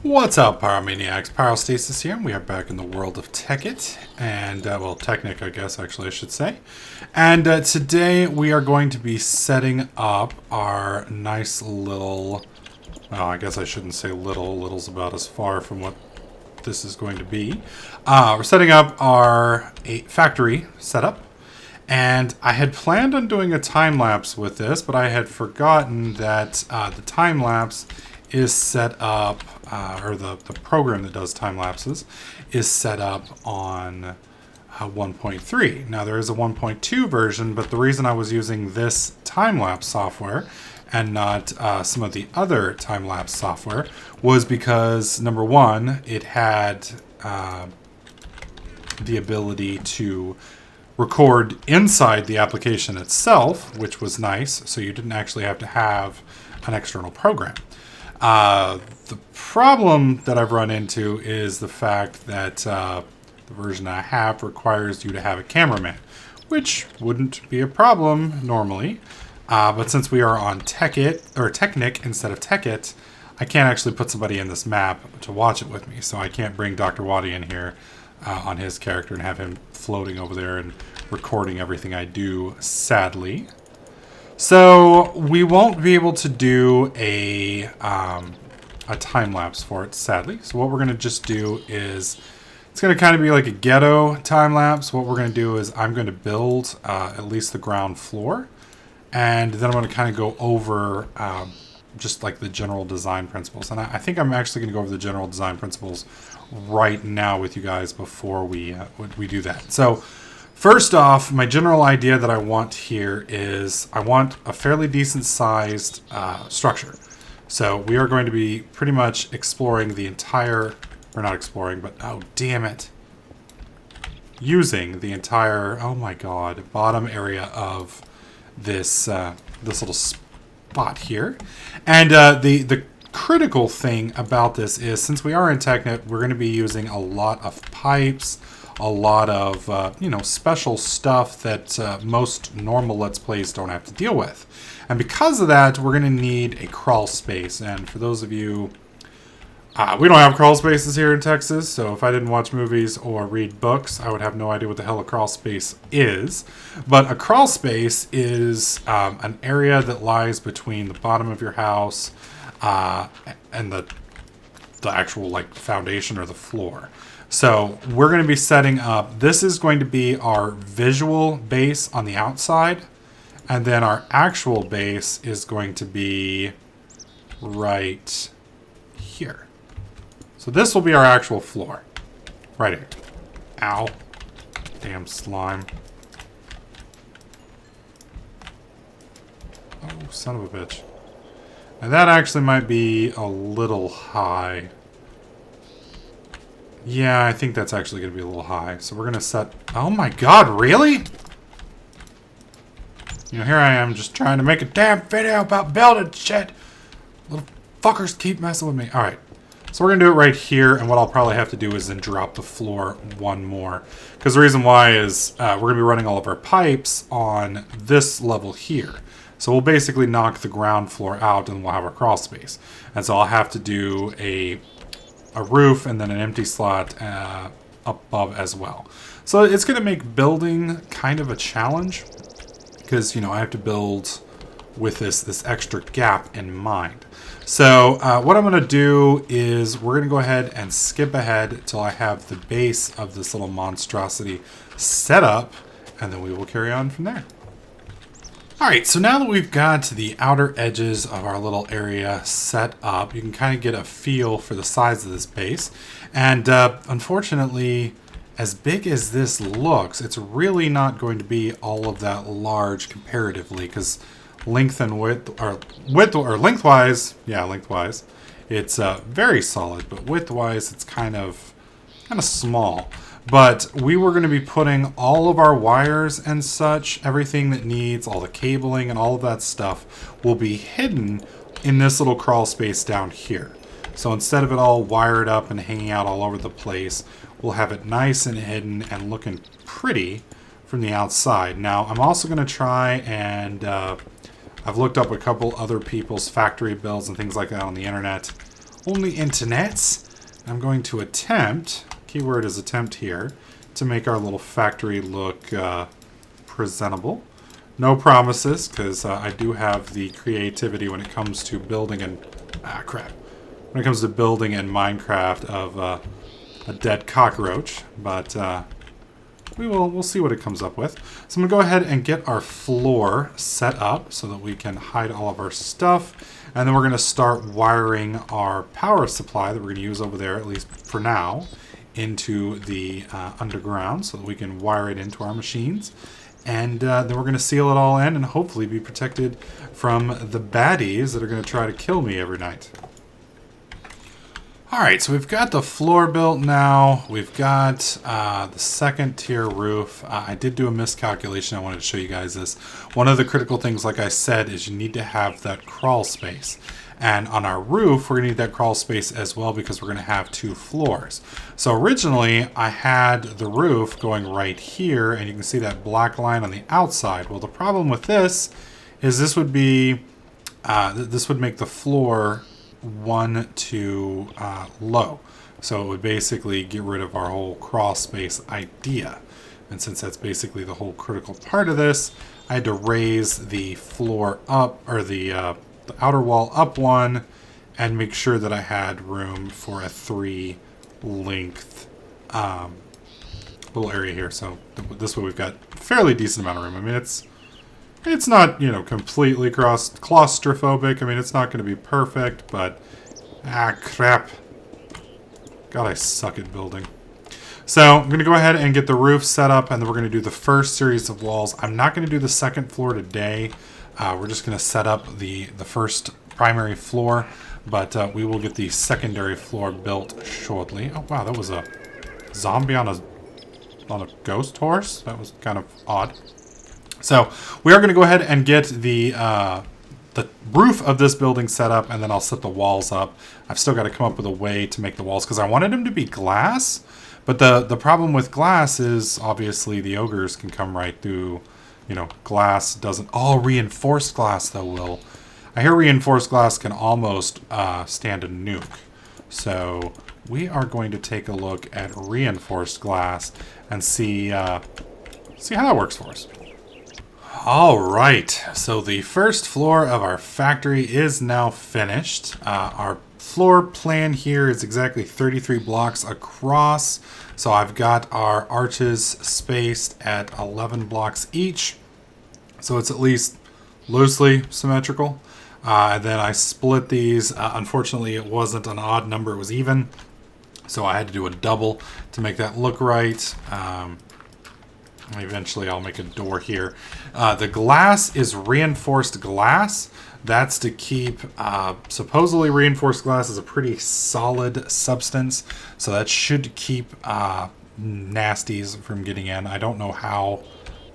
What's up, Pyromaniacs? Pyrostasis here, and we are back in the world of Tekkit, and, well, Technic, I guess, actually, I should say. And today we are going to be setting up our nice little, well, I guess I shouldn't say little, little's about as far from what this is going to be. We're setting up our factory setup, and I had planned on doing a time-lapse with this, but I had forgotten that the time-lapse is set up, or the program that does time lapses is set up on 1.3. Now there is a 1.2 version, but the reason I was using this time lapse software and not some of the other time lapse software was because, number one, it had the ability to record inside the application itself, which was nice, so you didn't actually have to have an external program. The problem that I've run into is the fact that the version I have requires you to have a cameraman, which wouldn't be a problem normally. But since we are on Technic instead of Tekkit, I can't actually put somebody in this map to watch it with me. So I can't bring Dr. Waddy in here on his character and have him floating over there and recording everything I do, sadly. So we won't be able to do a time lapse for it, sadly. So what we're going to just do is, it's going to kind of be like a ghetto time lapse. What we're going to do is I'm going to build at least the ground floor, and then I'm going to kind of go over just like the general design principles. And I think I'm actually going to go over the general design principles right now with you guys before we do that. So first off, my general idea that I want here is I want a fairly decent sized structure. So we are going to be pretty much exploring the entire, or not exploring, but oh damn it, using the entire, oh my god, bottom area of this this little spot here. And the critical thing about this is, since we are in Technic, we're going to be using a lot of pipes, a lot of, special stuff that most normal Let's Plays don't have to deal with. And because of that, we're going to need a crawl space. And for those of you, we don't have crawl spaces here in Texas, so if I didn't watch movies or read books, I would have no idea what the hell a crawl space is. But a crawl space is an area that lies between the bottom of your house and the actual foundation or the floor. So we're going to be setting up, this is going to be our visual base on the outside, and then our actual base is going to be right here. So this will be our actual floor. Right here. Ow. Damn slime. Oh, son of a bitch. Now that actually might be a little high. Yeah, I think that's actually going to be a little high. So we're going to set... Oh my god, really? Here I am just trying to make a damn video about building shit. Little fuckers keep messing with me. Alright. So we're going to do it right here, and what I'll probably have to do is then drop the floor one more. Because the reason why is we're going to be running all of our pipes on this level here. So we'll basically knock the ground floor out, and we'll have our crawl space. And so I'll have to do a roof and then an empty slot above as well. So it's going to make building kind of a challenge, because I have to build with this extra gap in mind. So what I'm going to do is we're going to go ahead and skip ahead till I have the base of this little monstrosity set up, and then we will carry on from there. Alright, so now that we've got the outer edges of our little area set up, you can kind of get a feel for the size of this base. And unfortunately, as big as this looks, it's really not going to be all of that large comparatively, because length and width, or lengthwise, yeah, lengthwise, it's very solid, but widthwise, it's kind of small. But we were going to be putting all of our wires and such, everything that needs, all the cabling and all of that stuff will be hidden in this little crawl space down here. So instead of it all wired up and hanging out all over the place, we'll have it nice and hidden and looking pretty from the outside. Now, I'm also going to try and I've looked up a couple other people's factory builds and things like that on the internet. only internets. I'm going to attempt, keyword is attempt here, to make our little factory look presentable. No promises, because I do have the creativity when it comes to building and... Ah, crap. When it comes to building in Minecraft of a dead cockroach. But we'll see what it comes up with. So I'm going to go ahead and get our floor set up so that we can hide all of our stuff. And then we're going to start wiring our power supply that we're going to use over there, at least for now, into the underground so that we can wire it into our machines. And then we're going to seal it all in and hopefully be protected from the baddies that are going to try to kill me every night. Alright, so we've got the floor built now. We've got the second tier roof. I did do a miscalculation. I wanted to show you guys this. One of the critical things, like I said, is you need to have that crawl space. And on our roof, we're going to need that crawl space as well because we're going to have 2 floors. So originally, I had the roof going right here, and you can see that black line on the outside. Well, the problem with this is this would be, this would make the floor 1 too low. So it would basically get rid of our whole crawl space idea. And since that's basically the whole critical part of this, I had to raise the floor up, or the outer wall up 1, and make sure that I had room for a 3 length little area here. So this way we've got a fairly decent amount of room. I mean, it's not, you know, completely claustrophobic. I mean, it's not going to be perfect, but crap. God, I suck at building. So I'm going to go ahead and get the roof set up, and then we're going to do the first series of walls. I'm not going to do the second floor today. We're just going to set up the first primary floor, but we will get the secondary floor built shortly. Oh wow, that was a zombie on a ghost horse. That was kind of odd. So we are going to go ahead and get the roof of this building set up, and then I'll set the walls up. I've still got to come up with a way to make the walls because I wanted them to be glass, but the problem with glass is obviously the ogres can come right through. You know, glass doesn't... Oh, reinforced glass, though, will. I hear reinforced glass can almost stand a nuke. So we are going to take a look at reinforced glass and see how that works for us. All right, so the first floor of our factory is now finished. Our floor plan here is exactly 33 blocks across. So I've got our arches spaced at 11 blocks each. So it's at least loosely symmetrical. Then I split these. Unfortunately, it wasn't an odd number, it was even. So I had to do a double to make that look right. Eventually I'll make a door here. The glass is reinforced glass. That's to keep, supposedly reinforced glass is a pretty solid substance. So that should keep nasties from getting in. I don't know how.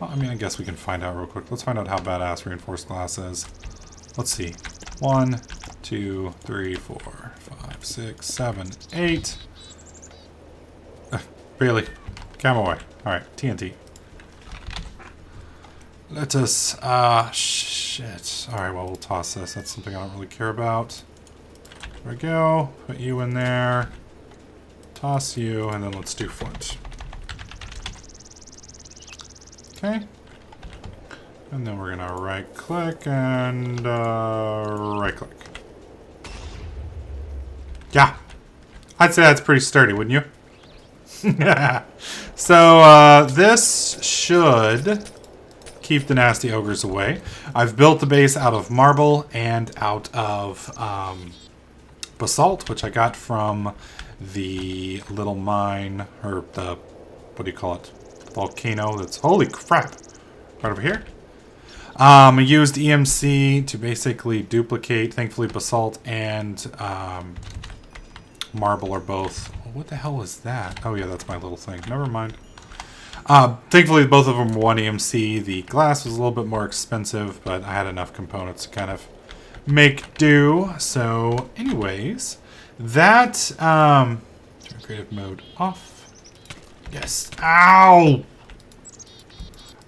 Well, I mean, I guess we can find out real quick. Let's find out how badass reinforced glass is. Let's see. 1, 2, 3, 4, 5, 6, 7, 8. Bailey, come away. Alright, TNT. Let us, shit. Alright, well, we'll toss this. That's something I don't really care about. There we go. Put you in there. Toss you, and then let's do flint. Okay. And then we're gonna right-click and, right-click. Yeah. I'd say that's pretty sturdy, wouldn't you? So, this should keep the nasty ogres away. I've built the base out of marble and out of basalt, which I got from the little mine, or the, what do you call it? Volcano that's, holy crap, right over here. I used EMC to basically duplicate, thankfully basalt and marble are both, what the hell is that? Oh yeah, that's my little thing, never mind. Thankfully both of them were 1 EMC. The glass was a little bit more expensive, but I had enough components to kind of make do. So anyways, that, turn creative mode off. Yes. Ow!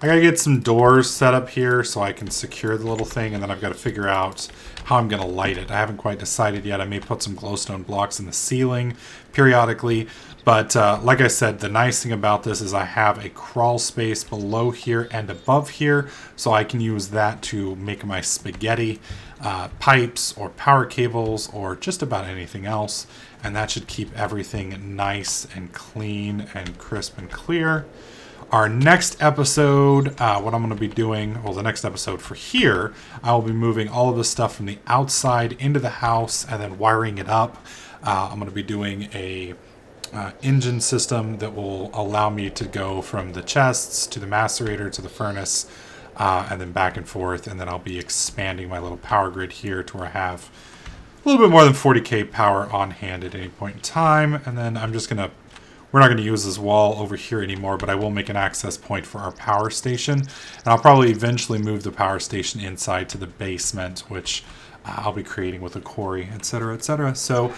I gotta get some doors set up here so I can secure the little thing, and then I've got to figure out how I'm going to light it. I haven't quite decided yet. I may put some glowstone blocks in the ceiling periodically. But like I said, the nice thing about this is I have a crawl space below here and above here. So I can use that to make my spaghetti pipes or power cables or just about anything else. And that should keep everything nice and clean and crisp and clear. Our next episode, what I'm going to be doing, well, the next episode for here, I will be moving all of the stuff from the outside into the house and then wiring it up. I'm going to be doing a engine system that will allow me to go from the chests to the macerator to the furnace and then back and forth. And then I'll be expanding my little power grid here to where I have a little bit more than 40k power on hand at any point in time. And then I'm just going to, we're not going to use this wall over here anymore, but I will make an access point for our power station. And I'll probably eventually move the power station inside to the basement, which I'll be creating with a quarry, etc., etc. So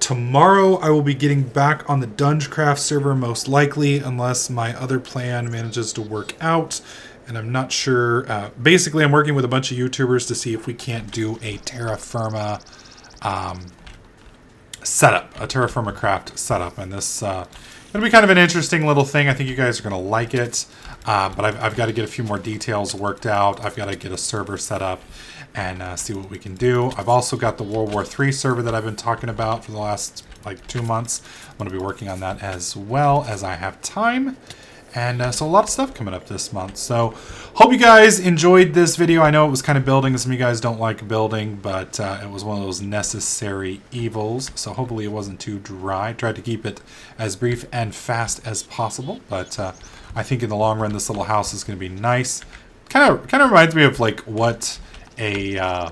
tomorrow I will be getting back on the Dungecraft server most likely, unless my other plan manages to work out. And I'm not sure. Basically, I'm working with a bunch of YouTubers to see if we can't do a terra firma setup, a terra firma craft setup. And this it'll be kind of an interesting little thing. I think you guys are going to like it. But I've got to get a few more details worked out. I've got to get a server set up and see what we can do. I've also got the World War III server that I've been talking about for the last like 2 months. I'm going to be working on that as well as I have time. And so a lot of stuff coming up this month. So hope you guys enjoyed this video. I know it was kind of building. Some of you guys don't like building, but it was one of those necessary evils. So hopefully it wasn't too dry. Tried to keep it as brief and fast as possible. But I think in the long run, this little house is going to be nice. Kind of reminds me of like what a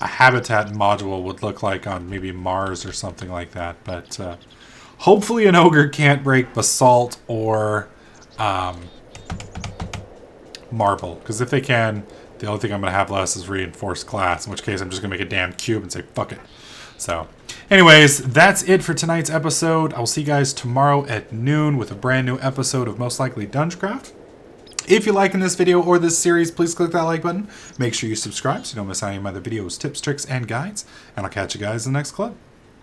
habitat module would look like on maybe Mars or something like that. But hopefully an ogre can't break basalt or marble, because if they can, the only thing I'm going to have less is reinforced glass, in which case I'm just going to make a damn cube and say fuck it. So anyways, that's it for tonight's episode. I'll see you guys tomorrow at noon with a brand new episode of Most Likely Dungecraft. If you're liking this video or this series, please click that like button. Make sure you subscribe so you don't miss any of my other videos, tips, tricks, and guides. And I'll catch you guys in the next clip.